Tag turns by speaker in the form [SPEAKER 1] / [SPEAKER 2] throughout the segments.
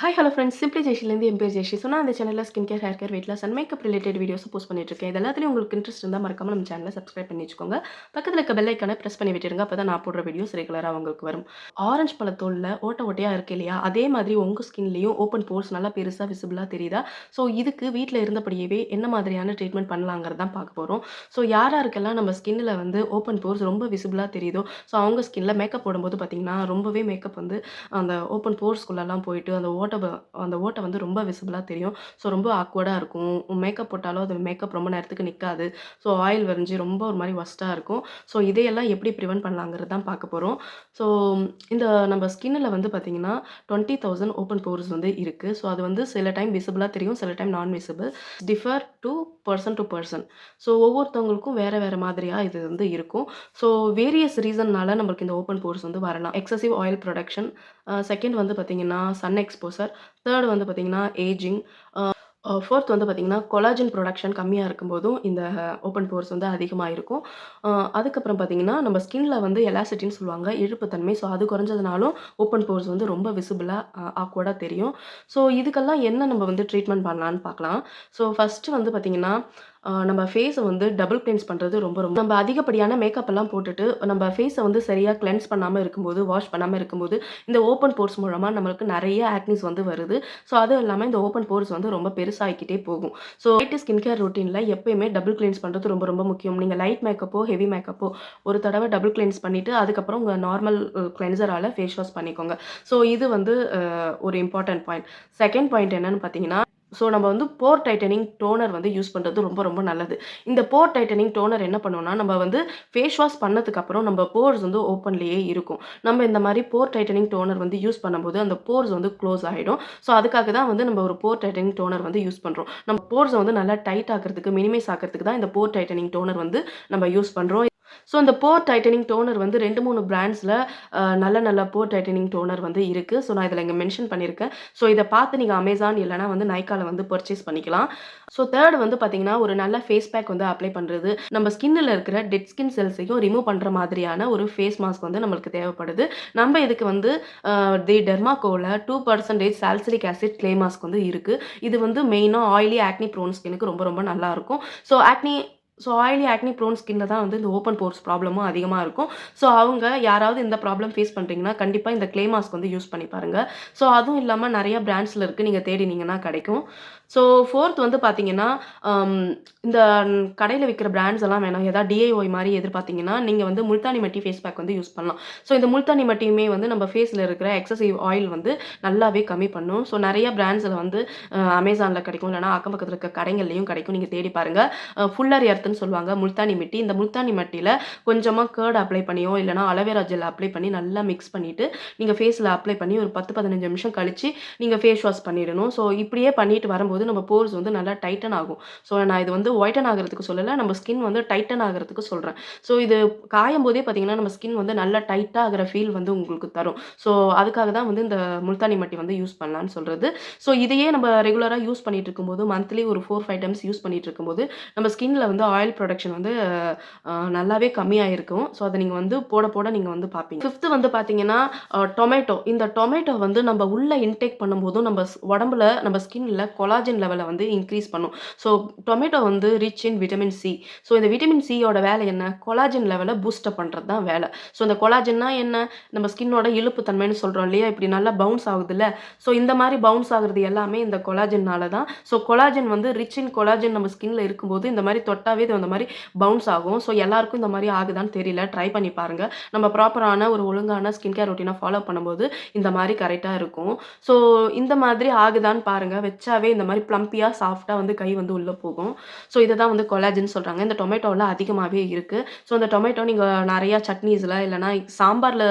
[SPEAKER 1] Hi hello friends simply ஜெய்ஷிலேருந்து என் பேர் ஜெய்ஷி. ஸோ நான் இந்த சேனலில் skin care, hair care, weight loss and makeup related videos post பண்ணிட்டுருக்கேன். இது எல்லாத்துலையும் உங்களுக்கு இன்ட்ரெஸ்ட் இருந்தால் மறக்காம நம்ம சேனலை சப்ஸ்கிரைப் பண்ணி வச்சுக்கோங்க. பக்கத்தில் இருக்க பெல் ஐக்கானை ப்ரெஸ் பண்ணி விட்டுருங்க. அப்போ தான் நான் போடுற வீடியோஸ் ரெகுலராக உங்களுக்கு வரும். ஆரஞ்சு பழத்தோலில் ஓட்ட ஓட்டையாக இருக்கு இல்லையா, அதே மாதிரி உங்கள் ஸ்கின்லேயும் ஓப்பன் போர்ஸ் நல்லா பெருசாக விசிபிளாக தெரியுதா? ஸோ இதுக்கு வீட்டில் இருந்தபடியவே என்ன மாதிரியான ட்ரீட்மெண்ட் பண்ணலாங்கிறது தான் பார்க்க போகிறோம். ஸோ யாருக்கெல்லாம் நம்ம ஸ்கின்னில் வந்து ஓப்பன் போர்ஸ் ரொம்ப விசிபிளாக தெரியுதோ, ஸோ அவங்க ஸ்கின்னில் மேக்கப் போடும்போது பார்த்திங்கன்னா ரொம்பவே மேக்கப் வந்து அந்த ஓப்பன் போர்ஸ்குள்ளெல்லாம் போயிட்டு அந்த ஓட்டை வந்து ரொம்ப விசிபிளாக தெரியும். ஸோ ரொம்ப ஆக்வர்டாக இருக்கும். மேக்கப் போட்டாலும் அது மேக்கப் ரொம்ப நேரத்துக்கு நிற்காது. ஸோ ஆயில் வரிஞ்சு ரொம்ப ஒரு மாதிரி ஒஸ்ட்டாக இருக்கும். ஸோ இதையெல்லாம் எப்படி ப்ரிவென்ட் பண்ணலாங்கிறது தான் பார்க்க போகிறோம். ஸோ இந்த நம்ம ஸ்கின்னில் வந்து பார்த்திங்கன்னா 20,000 ஓப்பன் போர்ஸ் வந்து இருக்குது. ஸோ அது வந்து சில டைம் விசிபிளாக தெரியும், சில டைம் நான் visible. Differ to person to person. So ஒவ்வொருத்தவங்களுக்கும் வேறு வேறு மாதிரியாக இது வந்து இருக்கும். ஸோ வேரியஸ் ரீசன்னால நம்மளுக்கு இந்த ஓப்பன் போர்ஸ் வந்து வரலாம். எக்ஸசிவ் ஆயில் ப்ரொடக்ஷன், செகண்ட் வந்து பார்த்திங்கன்னா சன் எக்ஸ்போசர், தேர்ட் வந்து பார்த்திங்கன்னா ஏஜிங், ஃபோர்த் வந்து பார்த்திங்கன்னா கொலாஜன் ப்ரொடக்ஷன் கம்மியாக இருக்கும்போதும் இந்த ஓப்பன் போர்ஸ் வந்து அதிகமாக இருக்கும். அதுக்கப்புறம் பார்த்திங்கன்னா நம்ம ஸ்கின்ல வந்து எலாசிட்டின்னு சொல்லுவாங்க, இழுப்புத்தன்மை. ஸோ அது குறைஞ்சதுனாலும் ஓப்பன் போர்ஸ் வந்து ரொம்ப விசிபிளாக ஆக்வர்டாக தெரியும். ஸோ இதுக்கெல்லாம் என்ன நம்ம வந்து ட்ரீட்மெண்ட் பண்ணலான்னு பார்க்கலாம். ஸோ ஃபஸ்ட்டு வந்து பார்த்திங்கன்னா நம்ம ஃபேஸை வந்து டபுள் கிளென்ஸ் பண்ணுறது ரொம்ப ரொம்ப நம்ம அதிகப்படியான மேக்கப் எல்லாம் போட்டுட்டு நம்ம ஃபேஸை வந்து சரியாக கிளென்ஸ் பண்ணாமல் இருக்கும்போது, வாஷ் பண்ணாமல் இருக்கும்போது இந்த ஓப்பன் போர்ஸ் மூலமாக நம்மளுக்கு நிறைய ஆக்னிஸ் வந்து வருது. ஸோ அதுவும் இல்லாமல் இந்த ஓப்பன் போர்ஸ் வந்து ரொம்ப பெருசாகிக்கிட்டே போகும். ஸோ லைட் ஸ்கின் கேர் ரொட்டீனில் எப்பயுமே டபுள் கிளென்ஸ் பண்ணுறது ரொம்ப ரொம்ப முக்கியம். நீங்கள் லைட் மேக்கப்போ ஹெவி மேக்கப்போ ஒரு தடவை டபுள் கிளென்ஸ் பண்ணிவிட்டு அதுக்கப்புறம் உங்கள் நார்மல் கிளென்சரால் ஃபேஸ் வாஷ் பண்ணிக்கோங்க. ஸோ இது வந்து ஒரு இம்பார்ட்டன்ட் பாயிண்ட். செகண்ட் பாயிண்ட் என்னன்னு பார்த்தீங்கன்னா, ஸோ நம்ம வந்து போர் டைட்டனிங் டோனர் வந்து யூஸ் பண்ணுறது ரொம்ப ரொம்ப நல்லது. இந்த போர் டைட்டனிங் டோனர் என்ன பண்ணுவோம்னா, நம்ம வந்து ஃபேஸ் வாஷ் பண்ணதுக்கப்புறம் நம்ம போர்ஸ் வந்து ஓப்பன்லேயே இருக்கும். நம்ம இந்த மாதிரி போர் டைட்டனிங் டோனர் வந்து யூஸ் பண்ணும்போது அந்த போர்ஸ் வந்து க்ளோஸ் ஆகிடும். ஸோ அதுக்காக தான் வந்து நம்ம ஒரு போர் டைட்டனிங் டோனர் வந்து யூஸ் பண்ணுறோம். நம்ம போர்ஸை வந்து நல்லா டைட் ஆக்கிறதுக்கு, மினிமைஸ் ஆக்கிறதுக்கு தான் இந்த போர் டைட்டனிங் டோனர் வந்து நம்ம யூஸ் பண்ணுறோம். ஸோ இந்த போர் டைட்டனிங் டோனர் வந்து 2, 3 பிராண்ட்ஸில் நல்ல நல்ல போர் டைட்டனிங் டோனர் வந்து இருக்குது. ஸோ நான் இதில் இங்கே மென்ஷன் பண்ணியிருக்கேன். ஸோ இதை பார்த்து நீங்கள் அமேசான் இல்லைனா வந்து நைக்கால வந்து பர்ச்சேஸ் பண்ணிக்கலாம். ஸோ தேர்ட் வந்து பார்த்தீங்கன்னா, ஒரு நல்ல ஃபேஸ் பேக் வந்து அப்ளை பண்ணுறது. நம்ம ஸ்கின்னில் இருக்கிற டெட் ஸ்கின் செல்ஸையும் ரிமூவ் பண்ணுற மாதிரியான ஒரு ஃபேஸ் மாஸ்க் வந்து நம்மளுக்கு தேவைப்படுது. நம்ம இதுக்கு வந்து தி டெர்மாகோவில் 2% சாலிசிலிக் ஆசிட் க்ளே மாஸ்க் வந்து இருக்குது. இது வந்து மெயினாக ஆயிலி ஆக்னி ப்ரோன் ஸ்கின்னுக்கு ரொம்ப ரொம்ப நல்லாயிருக்கும். ஸோ ஆயிலி ஆக்னி ப்ரோன் ஸ்கின்ல தான் வந்து இந்த ஓப்பன் போர்ஸ் ப்ராப்ளமும் அதிகமாக இருக்கும். ஸோ அவங்க யாராவது இந்த ப்ராப்ளம் ஃபேஸ் பண்ணுறீங்கன்னா கண்டிப்பாக இந்த க்ளே மாஸ்க் வந்து யூஸ் பண்ணி பாருங்கள். ஸோ அதுவும் இல்லாமல் நிறைய பிராண்ட்ஸில் இருக்குது, நீங்கள் தேடினீங்கன்னா கிடைக்கும். ஸோ ஃபோர்த் வந்து பார்த்தீங்கன்னா, இந்த கடையில் விற்கிற பிராண்ட்ஸ் எல்லாம் வேணாம். ஏதாவது டிஐஒய் மாதிரி எதிர்பார்த்தீங்கன்னா நீங்கள் வந்து முல்தானி மட்டி ஃபேஸ் பேக் வந்து யூஸ் பண்ணலாம். ஸோ இந்த முல்தானி மட்டியுமே வந்து நம்ம ஃபேஸில் இருக்கிற எக்ஸசிவ் ஆயில் வந்து நல்லாவே கம்மி பண்ணும். ஸோ நிறைய பிராண்ட்ஸில் வந்து அமேசானில் கிடைக்கும், இல்லைனா அக்கம் பக்கத்தில் இருக்க கடைகள்லையும் கிடைக்கும், நீங்கள் தேடி பாருங்கள். ஃபுல்லர் எர்த்துன்னு சொல்லுவாங்க முல்தானி மட்டி. இந்த முல்தானி மட்டியில் கொஞ்சமாக கேர்ட் அப்ளை பண்ணியோ இல்லைனா அலோவேரா ஜெல் அப்ளை பண்ணி நல்லா மிக்ஸ் பண்ணிவிட்டு நீங்கள் ஃபேஸில் அப்ளை பண்ணி ஒரு 10-15 நிமிஷம் கழித்து நீங்கள் ஃபேஸ் வாஷ் பண்ணிடணும். ஸோ இப்படியே பண்ணிட்டு வரும்போது நம்ம போர்ஸ் வந்து நல்லா டைட்டன் ஆகும். ஸோ நான் இது வந்து ஒயிட்டன் ஆகிறதுக்கு சொல்லலை, நம்ம ஸ்கின் வந்து டைட்டன் ஆகிறதுக்கு சொல்கிறேன். ஸோ இது காயும் போதே பார்த்தீங்கன்னா நம்ம ஸ்கின் வந்து நல்லா டைட்டாக ஆகிற ஃபீல் வந்து உங்களுக்கு தரும். ஸோ அதுக்காக தான் வந்து இந்த முல்தானி மட்டி வந்து யூஸ் பண்ணலான்னு சொல்கிறது. ஸோ இதையே நம்ம ரெகுலராக யூஸ் பண்ணிட்டு இருக்கும்போது மந்த்லி ஒரு 4-5 டைம்ஸ் யூஸ் பண்ணிட்டு இருக்கும்போது நம்ம ஸ்கின்ல வந்து ஆயில் ப்ரொடக்ஷன் வந்து நல்லாவே கம்மியாக இருக்கும். ஸோ அதை நீங்கள் வந்து போட போட நீங்கள் வந்து பார்ப்பீங்க. ஃபிஃப்த்து வந்து பார்த்தீங்கன்னா டொமேட்டோ. இந்த டொமேட்டோ வந்து நம்ம உள்ள இன்டேக் பண்ணும்போதும் நம்ம உடம்புல நம்ம ஸ்கின்ல கொலாஜன் லெவலை வந்து இன்க்ரீஸ் பண்ணும். ஸோ டொமேட்டோ வந்து rich in vitamin C. So இந்த விட்டமின் சியோட வேலை என்ன? கொலாஜன் லெவலை பூஸ்டப் பண்ணுறது தான் வேலை. ஸோ இந்த கொலாஜன்னா என்ன? நம்ம ஸ்கின்னோட இழுப்பு தன்மைன்னு சொல்கிறோம் இல்லையா, இப்படி நல்லா பவுன்ஸ் ஆகுதுல்ல. ஸோ இந்த மாதிரி பவுன்ஸ் ஆகுறது எல்லாமே இந்த கொலாஜன்னால தான். ஸோ கொலாஜன் வந்து ரிச் இன் கொலாஜன் நம்ம ஸ்கின்ல இருக்கும்போது இந்த மாதிரி தொட்டாவே இது அந்த மாதிரி பவுன்ஸ் ஆகும். ஸோ எல்லாருக்கும் இந்த மாதிரி ஆகுதான்னு தெரியல, ட்ரை பண்ணி பாருங்கள். நம்ம ப்ராப்பரான ஒரு ஒழுங்கான ஸ்கின் கேர் ரொட்டீனை ஃபாலோ பண்ணும்போது இந்த மாதிரி கரெக்டாக இருக்கும். ஸோ இந்த மாதிரி ஆகுதான்னு பாருங்கள். வச்சாவே இந்த மாதிரி ப்ளம்பியாக சாஃப்டாக வந்து கை வந்து உள்ளே போகும். ஸோ இதை தான் வந்து கொலாஜன் சொல்கிறாங்க. இந்த டொமேட்டோவில் அதிகமாகவே இருக்குது. ஸோ இந்த டொமேட்டோ நீங்கள் நிறையா சட்னீஸில் இல்லைனா சாம்பாரில்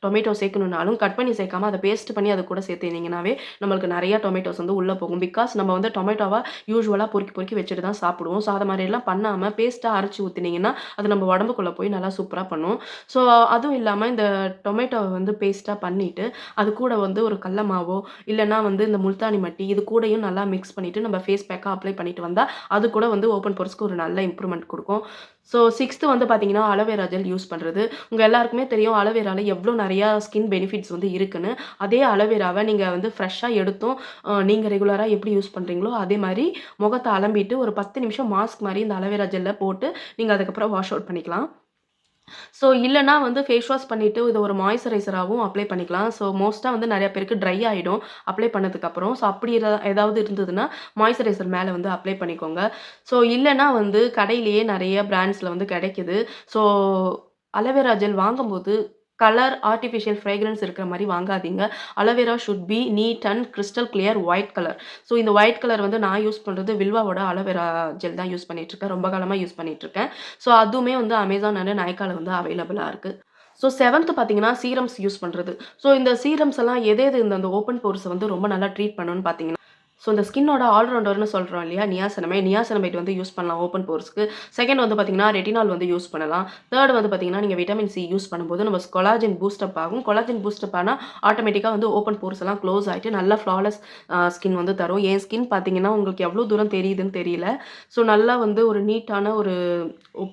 [SPEAKER 1] டொமேட்டோ சேர்க்கணுன்னாலும் கட் பண்ணி சேர்க்காம அதை பேஸ்ட் பண்ணி அது கூட சேர்த்துனீங்கன்னாவே நம்மளுக்கு நிறையா டொமேட்டோஸ் வந்து உள்ளே போகும். பிகாஸ் நம்ம வந்து டொமேட்டோவை யூஸ்வலாக பொறுக்கி பொறுக்கி வச்சுட்டு தான் சாப்பிடுவோம். ஸோ அதை மாதிரியெல்லாம் பண்ணாமல் பேஸ்ட்டாக அரைச்சி ஊற்றினீங்கன்னா அது நம்ம உடம்புக்குள்ளே போய் நல்லா சூப்பராக பண்ணும். ஸோ அதுவும் இல்லாமல் இந்த டொமேட்டோவை வந்து பேஸ்ட்டாக பண்ணிவிட்டு அது கூட வந்து ஒரு கடல மாவோ இல்லைனா வந்து இந்த முல்தானி மட்டி இது கூடயும் நல்லா மிக்ஸ் பண்ணிவிட்டு நம்ம ஃபேஸ் பேக்காக அப்ளை பண்ணிட்டு வந்தால் அது கூட வந்து ஓப்பன் போர்ஸ்க்கு ஒரு நல்ல இம்ப்ரூவ்மெண்ட் கொடுக்கும். ஸோ 6த்து வந்து பார்த்தீங்கன்னா, அலோவேரா ஜெல் யூஸ் பண்றது. உங்க எல்லாருக்குமே தெரியும் அலோவேரால எவ்ளோ நெறையா ஸ்கின் பெனிஃபிட்ஸ் வந்து இருக்குன்னு. அதே அலோவேராவ நீங்க வந்து ஃப்ரெஷ்ஷா எடுத்தும் நீங்க ரெகுலரா எப்படி யூஸ் பண்றீங்களோ, அதே மாரி முகத்த அலம்பிட்டு ஒரு 10 நிமிஷம் மாஸ்க் மாரி இந்த அலோவேரா ஜெல்ல போட்டு நீங்க அதுக்கப்புறம் வாஷ் அவுட் பண்ணிக்கலாம். ஸோ இல்லன்னா வந்து ஃபேஸ் வாஷ் பண்ணிட்டு இத ஒரு மாய்ஸ்சரைசராவும் அப்ளை பண்ணிக்கலாம். ஸோ மோஸ்ட்டா வந்து நெறைய பேருக்கு ட்ரை ஆயிடும் அப்ளை பண்ணதுக்கப்புறம். ஸோ அப்படி ஏதாவது இருந்ததுன்னா, மாய்ஸ்சரைசர் மேல வந்து அப்ளை பண்ணிக்கோங்க. ஸோ இல்லன்னா வந்து கடையிலேயே நெறைய பிராண்ட்ஸ்ல வந்து கெடைக்குது. ஸோ அலோவேரா ஜெல் வாங்கும்போது கலர், ஆர்டிஃபிஷியல் ஃப்ரேக்ரன்ஸ் இருக்கிற மாரி வாங்காதீங்க. Aloe vera should be neat and crystal clear white colour. So இந்த ஒயிட் கலர் வந்து நான் யூஸ் பண்றது வில்வாவோட அலோவேரா ஜெல் தான் யூஸ் பண்ணிட்டுருக்கேன். ரொம்ப காலமா யூஸ் பண்ணிட்டுருக்கேன். ஸோ அதுவுமே வந்து Amazon அண்ட் Nykaaல வந்து அவைலபிளா இருக்கு. ஸோ 7த் பார்த்தீங்கன்னா, சீரம்ஸ் யூஸ் பண்றது. ஸோ இந்த சீரம்ஸ் எல்லாம் எது எது இந்த ஓப்பன் போர்ஸ வந்து ரொம்ப நல்லா ட்ரீட் பண்ணும்னு பார்த்தீங்கன்னா, ஸோ இந்த ஸ்கின்னோட ஆல்ரவுண்டர்ன்னு சொல்றோம் இல்லையா? நியாசினமைட் வந்து யூஸ் பண்ணலாம் ஓப்பன் போர்ஸ்க்கு. செகண்ட் வந்து பார்த்தீங்கன்னா, ரெட்டினால் வந்து யூஸ் பண்ணலாம். தேர்ட் வந்து பார்த்தீங்கன்னா, நீங்க விட்டமின் சி யூஸ் பண்ணும்போது நம்ம கொலாஜன் பூஸ்டப் ஆகும். கொலாஜன் பூஸ்டப் ஆனா ஆட்டோமேட்டிக்கா வந்து ஓப்பன் போர்ஸ் எல்லாம் க்ளோஸ் ஆயிட்டு நல்ல ஃப்ளாலெஸ் ஸ்கின் வந்து தரும். என் ஸ்கின் பார்த்தீங்கன்னா, உங்களுக்கு எவ்வளோ தூரம் தெரியுதுன்னு தெரியல. ஸோ நல்லா வந்து ஒரு நீட்டான ஒரு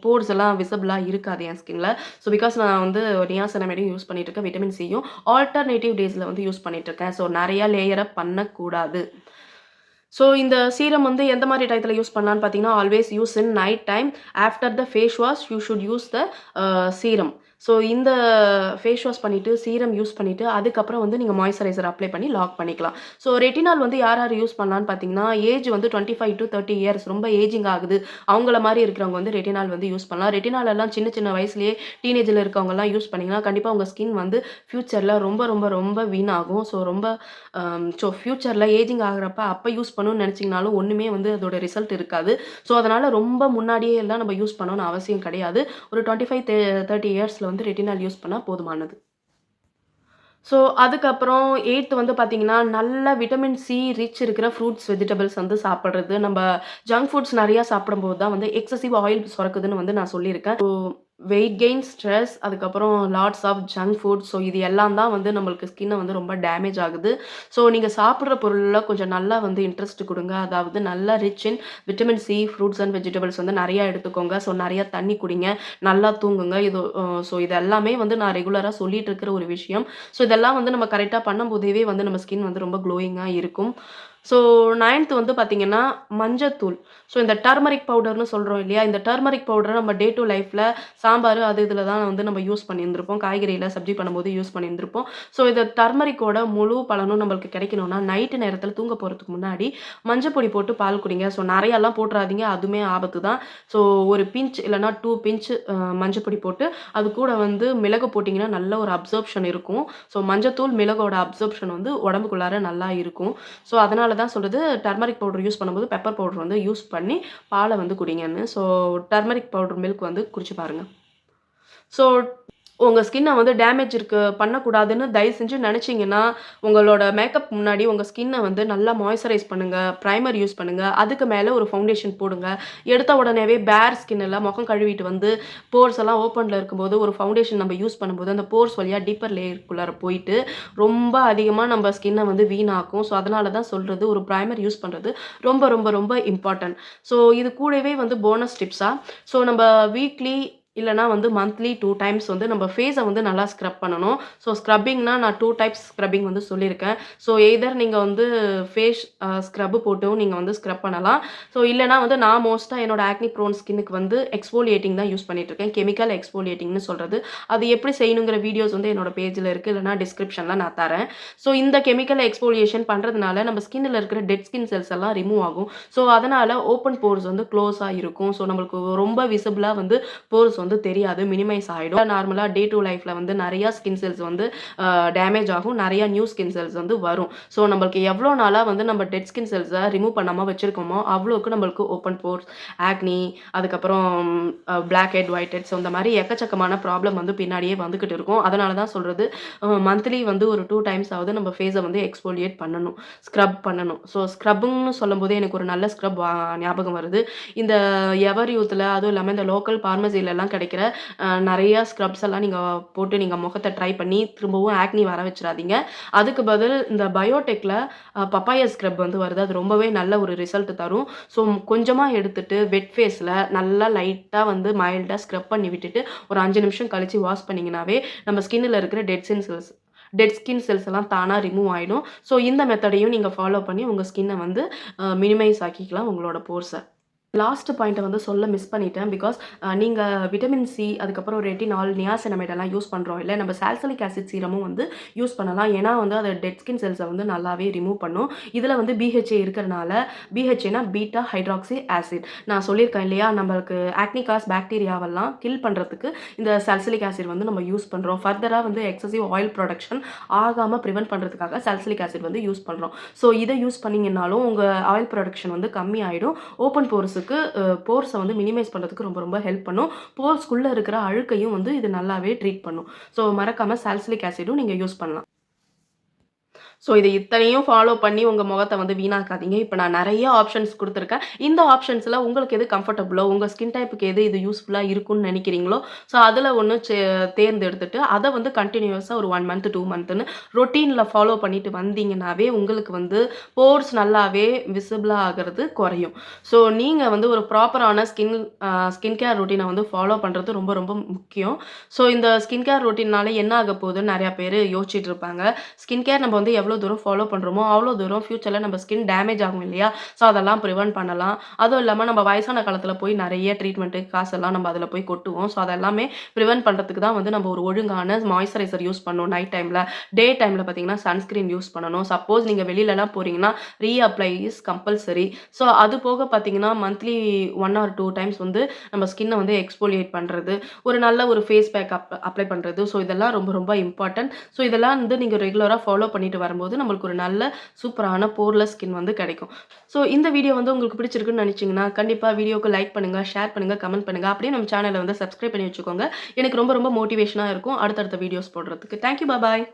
[SPEAKER 1] போர்ஸ் எல்லாம் விசிபிளா இருக்காது என் ஸ்கின்ல. ஸோ பிகாஸ் நான் வந்து நியாசினமைடும் யூஸ் பண்ணிட்டு இருக்கேன். விட்டமின் சியும் ஆல்டர்னேட்டிவ் டேஸ்ல வந்து யூஸ் பண்ணிட்டு இருக்கேன். ஸோ நெறைய லேயர் அப் பண்ணக்கூடாது. ஸோ இந்த சீரம் வந்து எந்த மாரி டயத்துல யூஸ் பண்ணலான்னு பார்த்தீங்கன்னா, always use in night time. After the face wash you should use the serum. So இந்த ஃபேஸ் வாஷ் பண்ணிட்டு, சீரம் யூஸ் பண்ணிட்டு, அதுக்கப்புறம் வந்து நீங்க மாய்ஸ்சரைசர் அப்ளை பண்ணி லாக் பண்ணிக்கலாம். ஸோ ரெட்டினால் வந்து யார் யார் யூஸ் பண்ணலான்னு பார்த்தீங்கன்னா, ஏஜ் வந்து 25-30 இயர்ஸ் ரொம்ப ஏஜிங் ஆகுது. அவங்கள மாரி இருக்கிறவங்க வந்து ரெட்டினால் வந்து யூஸ் பண்ணலாம். ரெட்டினால் எல்லாம் சின்ன சின்ன வயசுலயே டீனேஜ்ல இருக்கவங்கலாம் யூஸ் பண்ணீங்கன்னா, கண்டிப்பா உங்க ஸ்கின் வந்து ஃபியூச்சர்ல ரொம்ப ரொம்ப ரொம்ப வீணாகும். ஸோ ரொம்ப ஃபியூச்சர்ல ஏஜிங் ஆகுறப்ப அப்ப யூஸ் பண்ணணும்னு நெனச்சீங்கனாலும் ஒண்ணுமே வந்து அதோட ரிசல்ட் இருக்காது. ஸோ அதனால ரொம்ப முன்னாடியே எல்லாம் நம்ம யூஸ் பண்ணணும்னு அவசியம் கிடையாது. ஒரு 25 30 இயர்ஸ்ல வந்து ரெட்டினால் யூஸ் பண்ணா போதுமானது. ஸோ அதுக்கப்புறம் 8த் வந்து பார்த்தீங்கன்னா, நல்ல விட்டமின் சி ரிச் இருக்கிற ஃப்ரூட்ஸ், வெஜிடபிள்ஸ் வந்து சாப்பிடுறது. நம்ப ஜங்க் ஃபுட்ஸ் நெறையா சாப்பிடும்போது தான் வந்து எக்ஸசிவ் ஆயில் சுரக்குதுன்னு வந்து நான் சொல்லியிருக்கேன். வெயிட் கெயின், ஸ்ட்ரெஸ், அதுக்கப்புறம் lots of junk food. So இது எல்லாம் தான் வந்து நம்மளுக்கு ஸ்கின்ன வந்து ரொம்ப டேமேஜ் ஆகுது. ஸோ நீங்க சாப்பிடுற பொருள்ல கொஞ்சம் நல்லா வந்து இன்ட்ரெஸ்ட் குடுங்க. அதாவது நல்லா rich in vitamin C, fruits and vegetables வந்து நெறையா எடுத்துக்கோங்க. ஸோ நெறையா தண்ணி குடிங்க. நல்லா தூங்குங்க. ஸோ இது எல்லாமே வந்து நான் ரெகுலரா சொல்லிட்டு இருக்கிற ஒரு விஷயம். ஸோ இதெல்லாம் வந்து நம்ம கரெக்ட்டா பண்ணும்போதேவே வந்து நம்ம ஸ்கின் வந்து ரொம்ப க்ளோயிங்கா இருக்கும். ஸோ 9த் வந்து பார்த்தீங்கன்னா, மஞ்சத்தூள். ஸோ இந்த டர்மரிக் பவுடர்ன்னு சொல்றோம் இல்லையா? இந்த டர்மரிக் பவுடர நம்ம டே டூ லைஃப்ல சாம்பார் அது இதில தான் வந்து நம்ம யூஸ் பண்ணியிருந்திருப்போம். காய்கறில சப்ஜி பண்ணும்போது யூஸ் பண்ணியிருந்திருப்போம். ஸோ இந்த டர்மரிக்கோட முழு பலனும் நம்மளுக்கு கிடைக்கணும்னா, நைட்டு நேரத்தில தூங்க போறதுக்கு முன்னாடி மஞ்சள் பொடி போட்டு பால் குடிங்க. ஸோ நெறையாலாம் போட்றாதீங்க. அதுவுமே ஆபத்து தான். ஸோ ஒரு பிஞ்ச் இல்லன்னா 2 பிஞ்ச் மஞ்சள் பொடி போட்டு, அது கூட வந்து மிளகு போட்டீங்கன்னா, நல்ல ஒரு அப்சர்ப்ஷன் இருக்கும். ஸோ மஞ்சத்தூள், மிளகோட அப்சர்ப்ஷன் வந்து உடம்புக்குள்ளார நல்லா இருக்கும். ஸோ அதனால தான் சொல்றது டர்மரிக் பவுடர் யூஸ் பண்ணும்போது பெப்பர் பவுடர் வந்து யூஸ் பண்ணி பால வந்து குடிங்கன்னு. ஸோ டர்மரிக் பவுடர் மில்க் வந்து குடிச்சு பாருங்க. ஸோ உங்க ஸ்கின்ன வந்து டேமேஜ் பண்ணக்கூடாதுன்னு தயவு செஞ்சு நெனச்சீங்கன்னா, உங்களோட மேக்கப் முன்னாடி உங்க ஸ்கின்ன வந்து நல்லா மாய்ஸ்சரைஸ் பண்ணுங்க. பிரைமர் யூஸ் பண்ணுங்க. அதுக்கு மேல ஒரு ஃபவுண்டேஷன் போடுங்க. எடுத்த உடனேவே பேர் ஸ்கின்ல முகம் கழுவிட்டு வந்து போர்ஸ் எல்லாம் ஓப்பன்ல இருக்கும்போது ஒரு ஃபவுண்டேஷன் நம்ம யூஸ் பண்ணும்போது, அந்த போர்ஸ் வழியா டீப்பர் லேயர்க்குள்ளார போயிட்டு, ரொம்ப அதிகமா நம்ம ஸ்கின்ன வந்து வீணாக்கும். ஸோ அதனால தான் சொல்றது ஒரு பிரைமர் யூஸ் பண்றது ரொம்ப ரொம்ப ரொம்ப இம்பார்ட்டன்ட். ஸோ இது கூடவே வந்து போனஸ் டிப்ஸா, ஸோ நம்ப வீக்லி இல்லன்னா வந்து மந்த்லி 2 டைம்ஸ் வந்து நம்ம ஃபேஸ வந்து நல்லா ஸ்க்ரப் பண்ணணும். ஸோ ஸ்க்ரப்பிங்னா நான் 2 டைப்ஸ் ஸ்க்ரப்பிங் வந்து சொல்லியிருக்கேன். ஸோ எய்தர் நீங்க வந்து ஃபேஸ் ஸ்க்ரப் போட்டும் நீங்க வந்து ஸ்க்ரப் பண்ணலாம். ஸோ இல்லன்னா வந்து நான் மோஸ்ட்டா என்னோட ஆக்னி ப்ரோன் ஸ்கின்னுக்கு வந்து எக்ஸ்ஃபோலியேட்டிங் தான் யூஸ் பண்ணிட்டு இருக்கேன். கெமிக்கல் எக்ஸ்ஃபோலியேட்டிங்ன்னு சொல்றது. அது எப்படி செய்யணுங்கிற வீடியோஸ் வந்து என்னோட பேஜ்ல இருக்கு. இல்லன்னா டிஸ்கிரிப்ஷன்ல நான் தரேன். ஸோ இந்த கெமிக்கல் எக்ஸ்ஃபோலியேஷன் பண்றதுனால நம்ம ஸ்கின்ல இருக்கிற டெட் ஸ்கின் செல்ஸ் எல்லாம் ரிமூவ் ஆகும். ஸோ அதனால ஓப்பன் போர்ஸ் வந்து க்ளோஸா இருக்கும். ஸோ நம்மளுக்கு ரொம்ப விசிபிளா வந்து போர்ஸ் வந்து தெரியாது. மினிமைஸ் ஆயிடும். நார்மலா டே டூ லைஃப்ல வந்து நெறைய ஸ்கின் செல்ஸ் வந்து டேமேஜ் ஆகும். நெறைய நியூ ஸ்கின் செல்ஸ் வந்து வரும். ஸோ நம்மளுக்கு எவ்வளோ நாளா வந்து நம்ம டெட் ஸ்கின் செல்ஸ ரிமூவ் பண்ணாம வச்சிருக்கோமோ, அவ்வளோக்கு நம்மளுக்கு ஓப்பன் போர்ஸ், ஆக்னி, அதுக்கப்புறம் blackhead, whitehead so இந்த மாரி எக்கச்சக்கமான ப்ராப்ளம் வந்து பின்னாடியே வந்துகிட்டு இருக்கும். அதனால தான் சொல்றது மந்த்லி வந்து ஒரு 2 டைம்ஸ் ஆவது நம்ம ஃபேஸ வந்து எக்ஸ்ஃபோலியேட் பண்ணணும். ஸ்க்ரப் பண்ணணும். ஸோ ஸ்க்ரப்பிங்ன்னு சொல்லும்போதே எனக்கு ஒரு நல்ல ஸ்க்ரப் ஞாபகம் வருது. இந்த எவர் யூத்ல அதுவும் இல்லாம இந்த லோக்கல் பார்மசிலலாம் கிடைக்கிற நெறைய ஸ்க்ரப்ஸ் எல்லாம் நீங்க போட்டு நீங்க முகத்த ட்ரை பண்ணி திரும்பவும் ஆக்னி வர வச்சுறாதீங்க. அதுக்கு பதில் இந்த பயோடெக்ல பப்பாயா ஸ்க்ரப் வந்து வருது. அது ரொம்பவே நல்ல ஒரு ரிசல்ட் தரும். ஸோ கொஞ்சமா எடுத்துட்டு வெட் ஃபேஸ்ல நல்லா லைட்டா வந்து மைல்டா ஸ்க்ரப் பண்ணி விட்டுட்டு ஒரு 5 நிமிஷம் கழிச்சு வாஷ் பண்ணீங்கனாவே நம்ம ஸ்கின்ல இருக்கிற டெட் ஸ்கின் செல்ஸ் எல்லாம் தானா ரிமூவ் ஆயிடும். ஸோ இந்த மெத்தடையும் நீங்க ஃபாலோ பண்ணி உங்க ஸ்கின்ன வந்து மினிமைஸ் ஆக்கிக்கலாம் உங்களோட போர்ஸ. லாஸ்ட் பாயிண்ட்ட வந்து சொல்ல மிஸ் பண்ணிட்டேன். பிகாஸ் நீங்க விட்டமின் சி, அதுக்கப்புறம் ரெட்டினால், நியாசினமைட் எல்லாம் யூஸ் பண்றோம் இல்ல. நம்ம சாலிசிலிக் ஆசிட் சீரமும் வந்து யூஸ் பண்ணலாம். ஏன்னா வந்து அது டெட் ஸ்கின் செல்ஸ வந்து நல்லாவே ரிமூவ் பண்ணும். இதுல வந்து BHA இருக்கிறனால, BHAனா பீட்டா ஹைட்ராக்ஸி ஆசிட். நான் சொல்லியிருக்கேன் இல்லையா, நம்மளுக்கு ஆக்னி காஸ் பாக்டீரியாவெல்லாம் கில் பண்றதுக்கு இந்த சாலிசிலிக் ஆசிட் வந்து நம்ம யூஸ் பண்றோம். ஃபர்தரா வந்து எக்ஸசிவ் ஆயில் புரொடக்ஷன் ஆகாம பிரிவென்ட் பண்றதுக்காக சாலிசிலிக் ஆசிட் வந்து யூஸ் பண்றோம். ஸோ இத யூஸ் பண்ணீங்கன்னாலும் உங்க ஆயில் புரொடக்ஷன் வந்து கம்மி ஆயிடும். ஓப்பன் போர்ஸை வந்து மினிமைஸ் பண்ணுறதுக்கு ரொம்ப ரொம்ப ஹெல்ப் பண்ணும். போர்ஸ்க்குள்ளே இருக்கிற அழுக்கையும் வந்து இது நல்லாவே ட்ரீட் பண்ணும். ஸோ மறக்காமல் சாலிசிலிக் ஆசிடும் நீங்கள் யூஸ் பண்ணலாம். ஸோ இது இத்தனையும் ஃபாலோ பண்ணி உங்க முகத்த வந்து வீணாக்காதீங்க. இப்ப நான் நெறைய ஆப்ஷன்ஸ் குடுத்துருக்கேன். இந்த ஆப்ஷன்ஸ்ல உங்களுக்கு எது கம்ஃபர்டபுளோ, உங்க ஸ்கின் டைப்புக்கு எது இது யூஸ்ஃபுல்லா இருக்கும்னு நெனைக்கிறீங்களோ, ஸோ அதுல ஒண்ணு தேர்ந்தெடுத்துட்டு, அத வந்து கன்டினியூஸா ஒரு 1 மந்த், 2 மந்த்ன்னு ரொட்டீன்ல ஃபாலோ பண்ணிட்டு வந்தீங்கன்னாவே, உங்களுக்கு வந்து போர்ஸ் நல்லாவே விசிபிளா ஆகுறது குறையும். ஸோ நீங்க வந்து ஒரு ப்ராப்பரான ஸ்கின் கேர் ரொட்டீன வந்து ஃபாலோ பண்றது ரொம்ப ரொம்ப முக்கியம். ஸோ இந்த ஸ்கின் கேர் ரொட்டீன்னால என்ன ஆக போகுதுன்னு நெறைய பேரு யோசிச்சுட்டு இருப்பாங்க. ஸ்கின் கேர் நம்ம வந்து எவ்வளோ தூரம் ஃபாலோ பண்றோமோ, அவ்வளோ தூரம் ஃபியூச்சர்ல நம்ம ஸ்கின் டேமேஜ் ஆகும் இல்லையா? ஸோ அதெல்லாம் பிரிவென்ட் பண்ணலாம். அதுவும் இல்லாம நம்ம வயசான காலத்துல போய் நெறைய ட்ரீட்மெண்ட்டு காசெல்லாம் நம்ம அதுல போய் கொட்டுவோம். ஸோ அதெல்லாமே பிரிவென்ட் பண்றதுக்கு தான் வந்து நம்ம ஒரு ஒழுங்கான மாய்ஸ்சரைசர் யூஸ் பண்ணணும் நைட் டைம்ல. டே டைம்ல பார்த்தீங்கன்னா, சன்ஸ்கிரீன் யூஸ் பண்ணணும். சப்போஸ் நீங்க வெளிலலாம் போறீங்கன்னா, ரீஅப்ளை இஸ் கம்பல்சரி. ஸோ அது போக பார்த்தீங்கன்னா, மந்த்லி 1 ஆர் 2 டைம்ஸ் வந்து நம்ம ஸ்கின்ன வந்து எக்ஸ்ஃபோலியேட் பண்றது, ஒரு நல்ல ஒரு ஃபேஸ் பேக் அப்ளை பண்றது. ஸோ இதெல்லாம் ரொம்ப ரொம்ப இம்பார்ட்டன்ட். ஸோ இதெல்லாம் வந்து நீங்க ரெகுலரா ஃபாலோ பண்ணிட்டு வரும்போது, நம்மளுக்கு ஒரு நல்ல சூப்பரான போர்லெஸ் ஸ்கின் வந்து கிடைக்கும். ஸோ இந்த வீடியோ வந்து உங்களுக்கு பிடிச்சிருக்குன்னு நினைச்சீங்கன்னா, கண்டிப்பா வீடியோக்கு லைக் பண்ணுங்க, ஷேர் பண்ணுங்க, கமெண்ட் பண்ணுங்க. அப்படியே நம்ம சேனல வந்து சப்ஸ்கிரைப் பண்ணி வச்சுக்கோங்க. எனக்கு ரொம்ப ரொம்ப மோட்டிவேஷனா இருக்கும் அடுத்தடுத்த வீடியோஸ் போடுறதுக்கு. Thank you. பாய்.